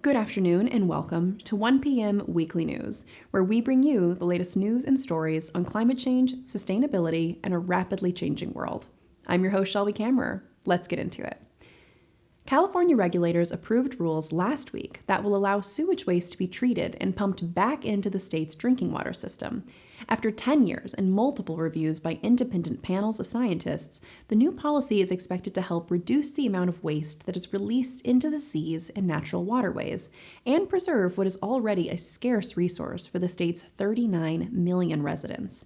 Good afternoon and welcome to 1 p.m. Weekly News, where we bring you the latest news and stories on climate change, sustainability, and a rapidly changing world. I'm your host, Shelby. Let's get into it. California regulators approved rules last week that will allow sewage waste to be treated and pumped back into the state's drinking water system. After 10 years and multiple reviews by independent panels of scientists, the new policy is expected to help reduce the amount of waste that is released into the seas and natural waterways, and preserve what is already a scarce resource for the state's 39 million residents.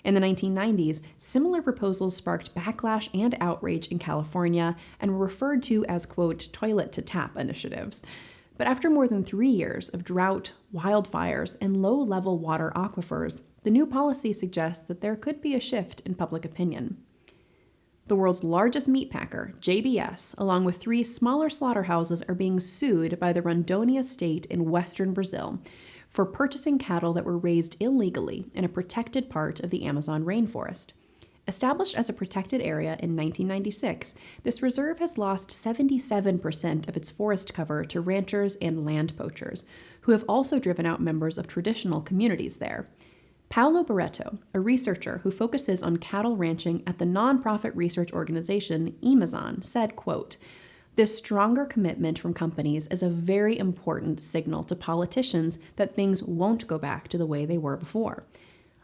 In the 1990s, similar proposals sparked backlash and outrage in California and were referred to as, quote, toilet-to-tap initiatives. But after more than 3 years of drought, wildfires, and low-level water aquifers, the new policy suggests that there could be a shift in public opinion. The world's largest meat packer, JBS, along with 3 smaller slaughterhouses, are being sued by the Rondônia state in western Brazil for purchasing cattle that were raised illegally in a protected part of the Amazon rainforest. Established as a protected area in 1996, this reserve has lost 77% of its forest cover to ranchers and land poachers, who have also driven out members of traditional communities there. Paulo Barreto, a researcher who focuses on cattle ranching at the nonprofit research organization Amazon, said, quote, "This stronger commitment from companies is a very important signal to politicians that things won't go back to the way they were before.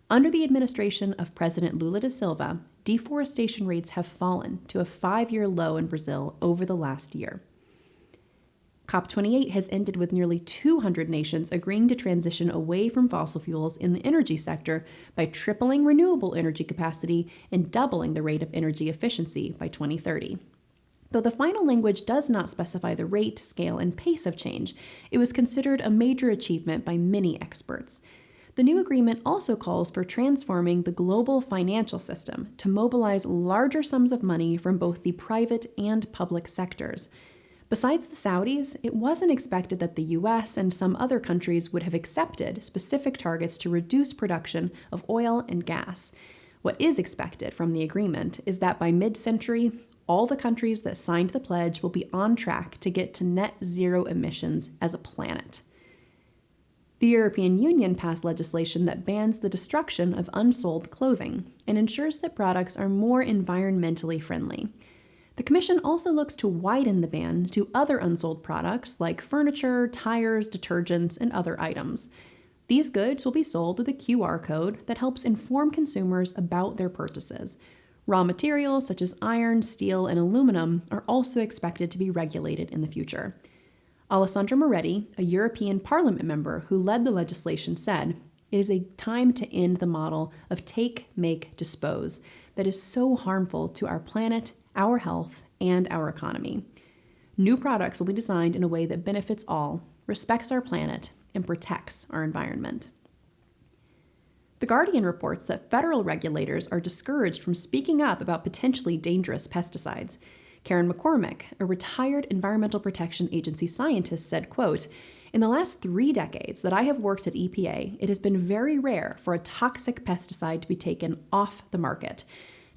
Under the administration of President Lula da Silva, deforestation rates have fallen to a 5-year low in Brazil over the last year." COP28 has ended with nearly 200 nations agreeing to transition away from fossil fuels in the energy sector by tripling renewable energy capacity and doubling the rate of energy efficiency by 2030. Though the final language does not specify the rate, scale, and pace of change, it was considered a major achievement by many experts. The new agreement also calls for transforming the global financial system to mobilize larger sums of money from both the private and public sectors. Besides the Saudis, it wasn't expected that the US and some other countries would have accepted specific targets to reduce production of oil and gas. What is expected from the agreement is that by mid-century, all the countries that signed the pledge will be on track to get to net zero emissions as a planet. The European Union passed legislation that bans the destruction of unsold clothing and ensures that products are more environmentally friendly. The Commission also looks to widen the ban to other unsold products like furniture, tires, detergents, and other items. These goods will be sold with a QR code that helps inform consumers about their purchases. Raw materials such as iron, steel, and aluminum are also expected to be regulated in the future. Alessandro Moretti, a European Parliament member who led the legislation, said, "It is a time to end the model of take, make, dispose that is so harmful to our planet, our health, and our economy. New products will be designed in a way that benefits all, respects our planet, and protects our environment." The Guardian reports that federal regulators are discouraged from speaking up about potentially dangerous pesticides. Karen McCormick, a retired Environmental Protection Agency scientist, said, quote, "In the last 3 decades that I have worked at EPA, it has been very rare for a toxic pesticide to be taken off the market.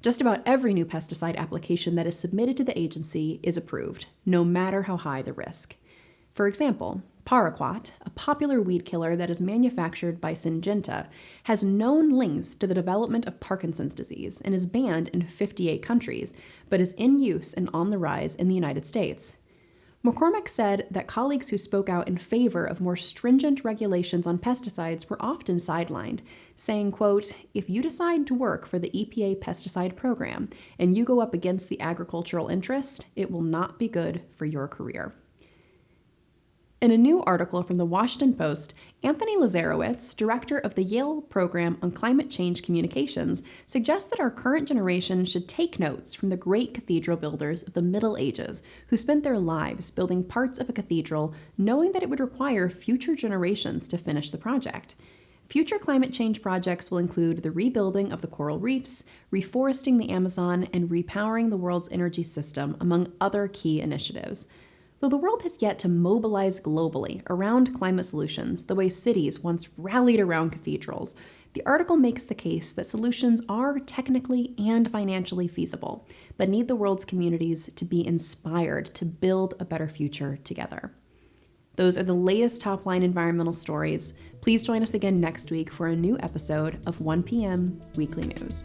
Just about every new pesticide application that is submitted to the agency is approved, no matter how high the risk. For example, paraquat, a popular weed killer that is manufactured by Syngenta, has known links to the development of Parkinson's disease and is banned in 58 countries, but is in use and on the rise in the United States. McCormick said that colleagues who spoke out in favor of more stringent regulations on pesticides were often sidelined, saying, quote, "If you decide to work for the EPA pesticide program and you go up against the agricultural interest, it will not be good for your career." In a new article from the Washington Post, Anthony Lazarowitz, director of the Yale Program on Climate Change Communications, suggests that our current generation should take notes from the great cathedral builders of the Middle Ages who spent their lives building parts of a cathedral knowing that it would require future generations to finish the project. Future climate change projects will include the rebuilding of the coral reefs, reforesting the Amazon, and repowering the world's energy system, among other key initiatives. Though the world has yet to mobilize globally around climate solutions the way cities once rallied around cathedrals, the article makes the case that solutions are technically and financially feasible, but need the world's communities to be inspired to build a better future together. Those are the latest top-line environmental stories. Please join us again next week for a new episode of 1 p.m. Weekly News.